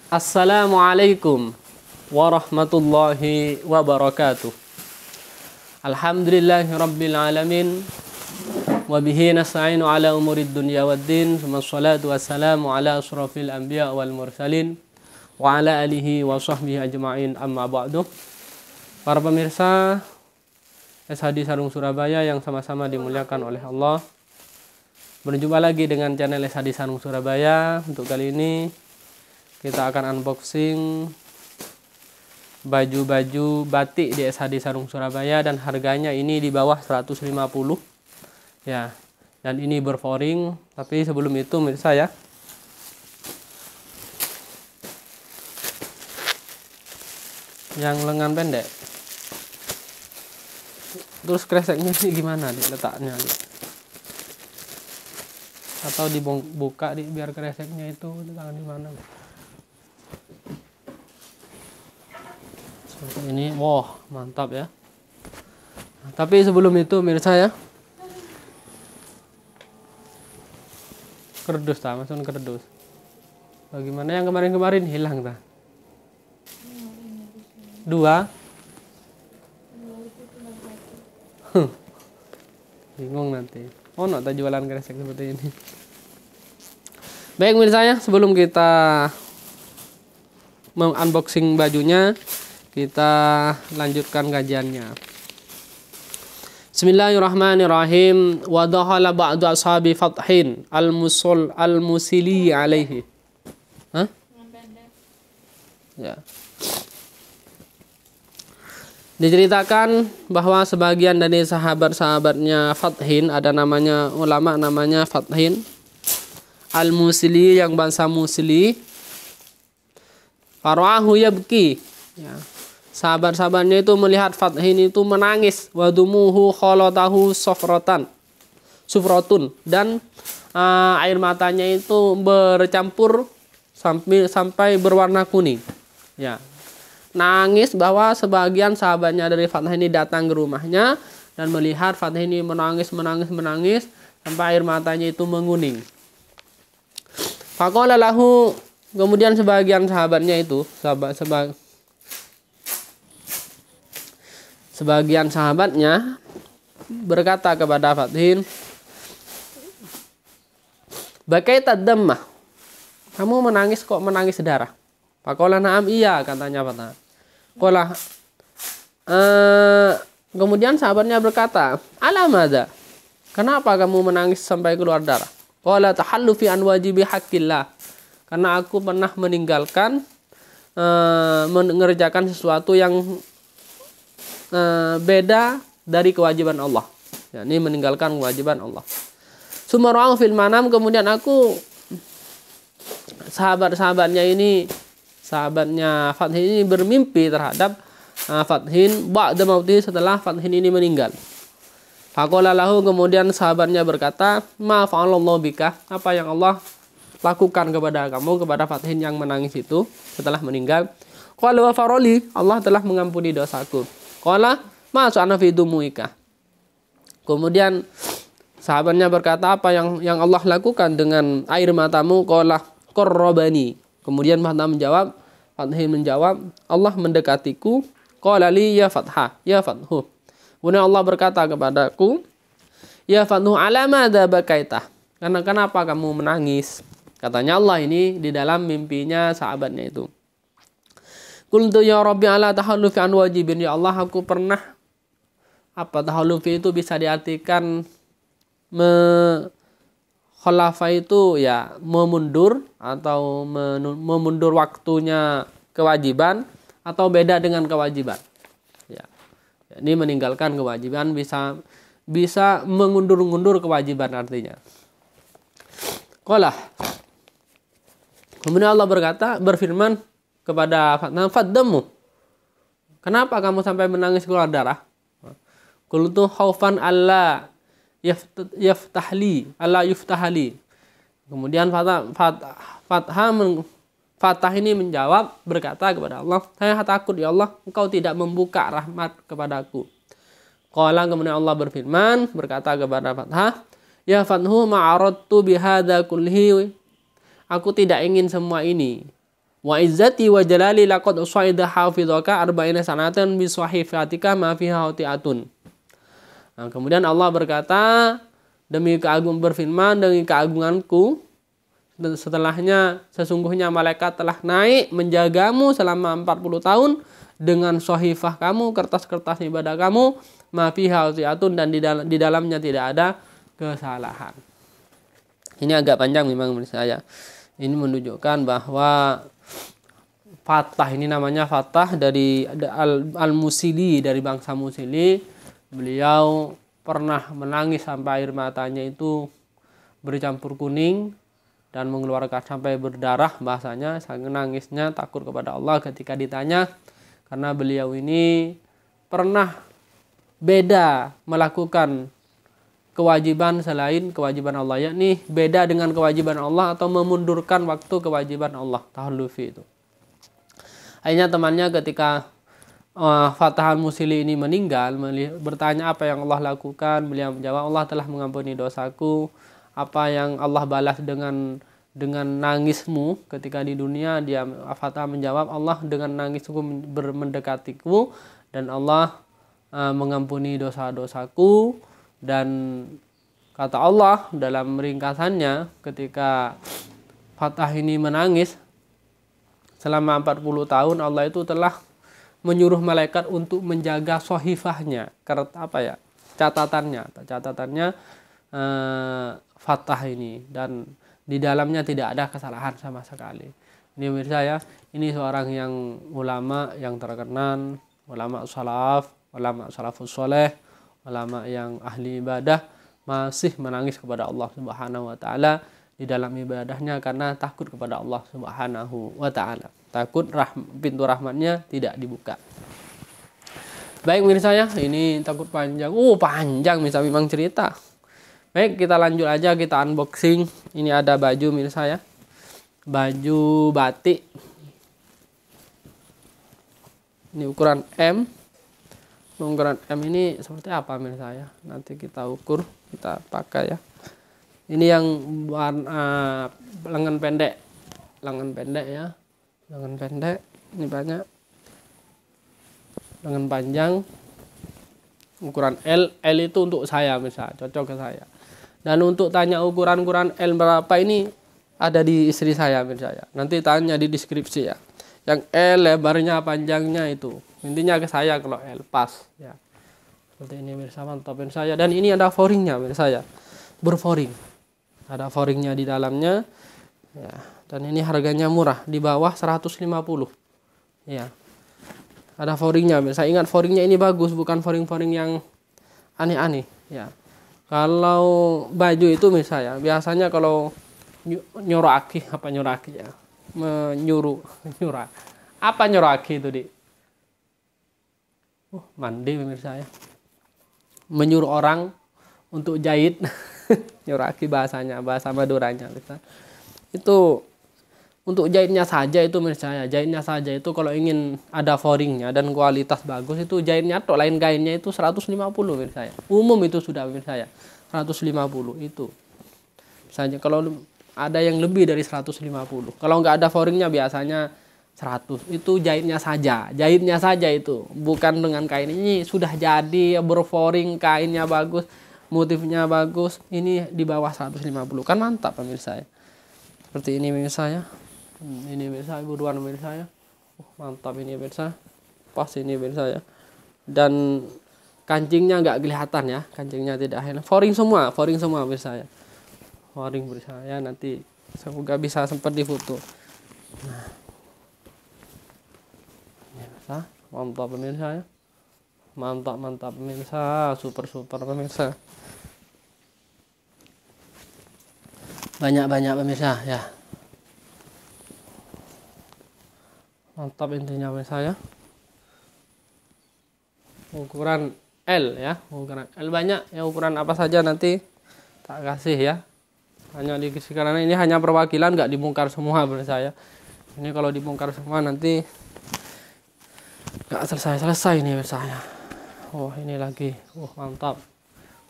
Assalamualaikum warahmatullahi wabarakatuh. Alhamdulillahi rabbil alamin. Wabihi nasta'inu ala umurid dunya waddin. Wassalatu wassalamu ala asrafil anbiya wal mursalin wa ala alihi wa sahbihi ajma'in, amma ba'du. Para pemirsa SHD Sarung Surabaya yang sama-sama dimuliakan oleh Allah, berjumpa lagi dengan channel SHD Sarung Surabaya. Untuk kali ini kita akan unboxing baju-baju batik di SHD Sarung Surabaya, dan harganya ini di bawah 150 ya. Dan ini berforing, tapi sebelum itu pemirsa ya, yang lengan pendek, terus kreseknya ini gimana nih letaknya nih? Atau dibuka biar kreseknya itu letakkan di mana? Seperti ini. Wah, mantap ya. Nah, tapi sebelum itu pemirsa ya, kerdus tak, masukin kerdus. Bagaimana yang kemarin-kemarin hilang tak? Dua. Bingung nanti. Oh, tak jualan kresek seperti ini. Baik pemirsa ya, sebelum kita unboxing bajunya, kita lanjutkan kajiannya. Bismillahirrahmanirrahim. Wa dakhala ba'du ashabi fathin al-musili alaihi. Hah? Ya. Diceritakan bahwa sebagian dari sahabat-sahabatnya Fathin, ada namanya ulama namanya Fathin al-Musili, yang bangsa Musli, farahu yabki ya. Sahabat-sahabatnya itu melihat Fathin itu menangis, wadumuhu khalatahu sufrotun, dan air matanya itu bercampur sampai berwarna kuning ya. Nangis bahwa sebagian sahabatnya dari Fathin ini datang ke rumahnya dan melihat Fathin ini menangis sampai air matanya itu menguning. Faqala lahu, kemudian sebagian sahabatnya itu sebagian sahabatnya berkata kepada Fathin, "Bakaita dammah, kamu menangis kok menangis darah?" Faqala na'am, iya, katanya Fathin. Qala kemudian sahabatnya berkata, "Alamada, kenapa kamu menangis sampai keluar darah?" Qala tahallufi an wajibi haqqillah, karena aku pernah meninggalkan mengerjakan sesuatu yang beda dari kewajiban Allah, yakni meninggalkan kewajiban Allah. Sumara'u fil manam, kemudian aku, sahabatnya Fathin ini bermimpi terhadap Fathin ba'da mauti, setelah Fathin ini meninggal. Faqala lahu, kemudian sahabatnya berkata, "Ma fa'alallahu bika, apa yang Allah lakukan kepada kamu, kepada Fathin yang menangis itu setelah meninggal?" Qala wa faroli, Allah telah mengampuni dosaku. Qala ma sa'ana fi dumuika, kemudian sahabatnya berkata, apa yang Allah lakukan dengan air matamu? Qala qarrabani, kemudian Fathin menjawab, Allah mendekatiku. Qala li ya Fathu, kemudian Allah berkata kepadaku, ya Fathu, ala madza bakaita, karena kenapa kamu menangis? Katanya Allah ini di dalam mimpinya sahabatnya itu. Qultu ya Rabbi ala tahallufi an wajibin, ya Allah, aku pernah, tahallufi itu bisa diartikan khalafa itu ya memundur, atau memundur waktunya kewajiban, atau beda dengan kewajiban ya. Ini meninggalkan kewajiban, bisa mengundur-undur kewajiban artinya. Qala, kemudian Allah berfirman kepada Fathin, "Faddamu, kenapa kamu sampai menangis keluar darah?" Qultu khaufan alla yuftahli. Kemudian Fatah ini menjawab, berkata kepada Allah, "Saya takut ya Allah, Engkau tidak membuka rahmat kepadaku." Qala, kemudian Allah berfirman, berkata kepada Fatah, "Ya Fathu, ma'aradtu bihadza kullihi." Aku tidak ingin semua ini. Wa izzati wa jalali laqad usaida hafidhaka arba'ina sanatan bi sahifatika ma fiha hati'atun. Nah, kemudian Allah berkata, demi keagunganku, setelahnya sesungguhnya malaikat telah naik menjagamu selama 40 tahun dengan sahifah kamu, kertas-kertas ibadah kamu, ma fiha hati'atun, dan di dalamnya tidak ada kesalahan. Ini agak panjang memang menurut saya. Ini menunjukkan bahwa Fatah ini namanya Fatah dari Al-Musili, dari bangsa Musili. Beliau pernah menangis sampai air matanya itu bercampur kuning dan mengeluarkan sampai berdarah bahasanya. Saking nangisnya takut kepada Allah ketika ditanya, karena beliau ini pernah beda melakukan kewajiban selain kewajiban Allah, yakni beda dengan kewajiban Allah atau memundurkan waktu kewajiban Allah, tahlufi itu. Akhirnya temannya ketika Fatah Al-Musili ini meninggal, bertanya apa yang Allah lakukan. Beliau menjawab, Allah telah mengampuni dosaku. Apa yang Allah balas dengan nangismu ketika di dunia? Dia Fatah menjawab, Allah dengan nangisku mendekatiku dan Allah mengampuni dosa-dosaku. Dan kata Allah dalam ringkasannya, ketika Fatah ini menangis selama 40 tahun, Allah itu telah menyuruh malaikat untuk menjaga sohifahnya, catatannya Fatah ini, dan di dalamnya tidak ada kesalahan sama sekali. Ini pemirsa ya, ini seorang yang ulama yang terkenal, ulama salafus soleh, ulama yang ahli ibadah, masih menangis kepada Allah Subhanahu wa taala di dalam ibadahnya karena takut kepada Allah Subhanahu wa taala. Takut pintu rahmatnya tidak dibuka. Baik pemirsa ya, ini takut panjang. Panjang bisa memang cerita. Baik, kita lanjut aja, kita unboxing. Ini ada baju pemirsa ya. Baju batik. Ini ukuran M. Ukuran M ini seperti apa pemirsa ya? Nanti kita ukur, kita pakai ya. Ini yang warna lengan pendek ya. Lengan pendek ini banyak. Lengan panjang ukuran L itu untuk saya misalnya, cocok ke saya. Dan untuk tanya ukuran L berapa ini ada di istri saya misalnya. Nanti tanya di deskripsi ya. Yang L lebarnya panjangnya itu. Intinya ke saya kalau L pas ya. Seperti ini pemirsa, mantap pemirsa ya. Dan ini ada foringnya pemirsa ya. Berforing. Ada foringnya di dalamnya. Ya, dan ini harganya murah, di bawah 150. Ya. Ada foringnya. Saya ingat foringnya ini bagus, bukan foring-foring yang aneh-aneh, ya. Kalau baju itu misalnya, biasanya kalau nyoraki ya. Menyuruh. Apa nyoraki itu, Dik? Mandi pemirsa ya. Menyuruh orang untuk jahit. Nyoraki bahasanya, bahasa Maduranya itu untuk jahitnya saja itu pemirsa ya. Jahitnya saja itu kalau ingin ada foringnya dan kualitas bagus itu jahitnya atau lain kainnya itu 150 pemirsa ya. Umum itu sudah pemirsa ya. 150 itu. Misalnya kalau ada yang lebih dari 150. Kalau nggak ada foringnya biasanya 100. Itu jahitnya saja. Jahitnya saja itu. Bukan dengan kain ini sudah jadi berforing, kainnya bagus, motifnya bagus, ini di bawah 150. Kan mantap pemirsa ya. Seperti ini pemirsa ya. Ini pemirsa, buruan pemirsa ya. Mantap ini pemirsa. Pas ini pemirsa ya. Dan kancingnya nggak kelihatan ya. Kancingnya tidak hilang. Foring semua pemirsa ya. Foring pemirsa ya, nanti semoga bisa sempat difoto. Nah. Ini pemirsa, mantap pemirsa ya. Mantap pemirsa, super pemirsa. Banyak pemirsa ya. Mantap intinya pemirsa ya. Ukuran L ya, ukuran L banyak ya, ukuran apa saja nanti tak kasih ya. Hanya dikasih karena ini hanya perwakilan, nggak dibongkar semua pemirsa ya. Ini kalau dibongkar semua nanti nggak selesai ini pemirsa ya. Ini lagi. Mantap.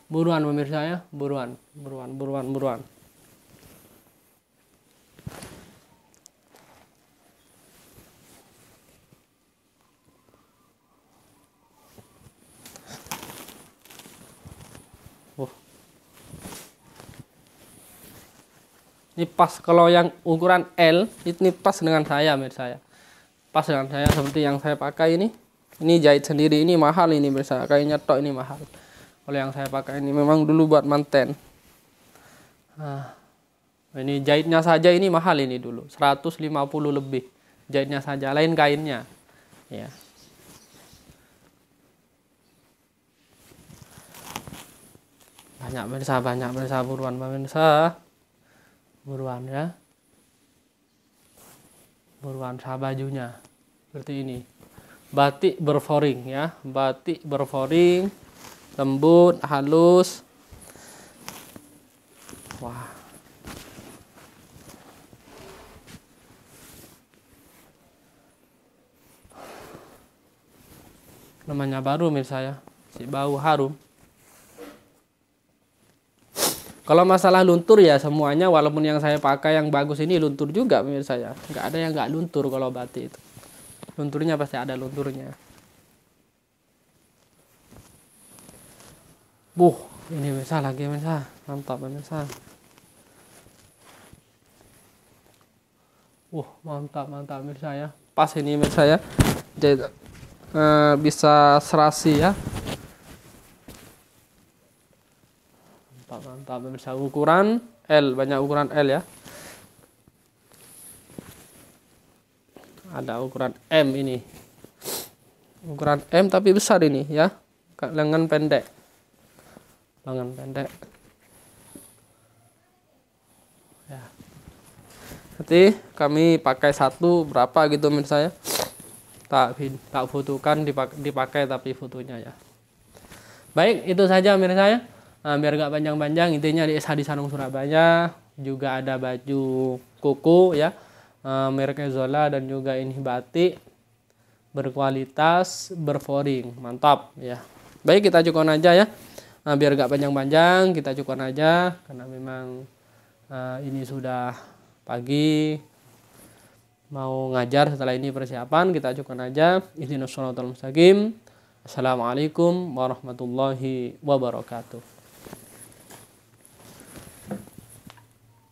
Buruan pemirsa ya, buruan. Ini pas, kalau yang ukuran L ini pas dengan saya, mirsa ya. Pas dengan saya seperti yang saya pakai ini. Ini jahit sendiri, ini mahal ini mirsa. Kayaknya tok ini mahal. Kalau yang saya pakai ini memang dulu buat manten. Nah, ini jahitnya saja ini mahal ini dulu. 150 lebih. Jahitnya saja, lain kainnya. Ya. Banyak mirsa, buruan mirsa. Buruan ya. Buruan sah bajunya. Seperti ini. Batik berforing ya. Batik berforing. Lembut, halus. Wah. Namanya baru mirsa ya. Si bau harum. Kalau masalah luntur ya semuanya, walaupun yang saya pakai yang bagus ini luntur juga pemirsa ya. Nggak ada yang nggak luntur kalau batik itu. Lunturnya pasti ada lunturnya. Ini pemirsa lagi pemirsa. Mantap pemirsa. Mantap pemirsa ya. Pas ini pemirsa ya. Jadi, bisa serasi ya. Mantap pemirsa. Ukuran L, banyak ukuran L ya. Ada ukuran M ini. Ukuran M tapi besar ini ya. Lengan pendek. Lengan pendek. Ya. Nanti kami pakai satu berapa gitu pemirsa ya. Tak fotokan, dipakai tapi fotonya ya. Baik, itu saja pemirsa ya. Biar gak panjang-panjang, intinya di SH Sanung Surabaya juga ada baju koko ya, mereknya Zola, dan juga ini batik berkualitas, berforing, mantap ya. Baik, kita cukupkan aja ya. Biar gak panjang-panjang, kita cukupkan aja karena memang ini sudah pagi, mau ngajar, setelah ini persiapan, kita cukupkan aja. Ihdinas shiratal mustaqim. Assalamualaikum warahmatullahi wabarakatuh.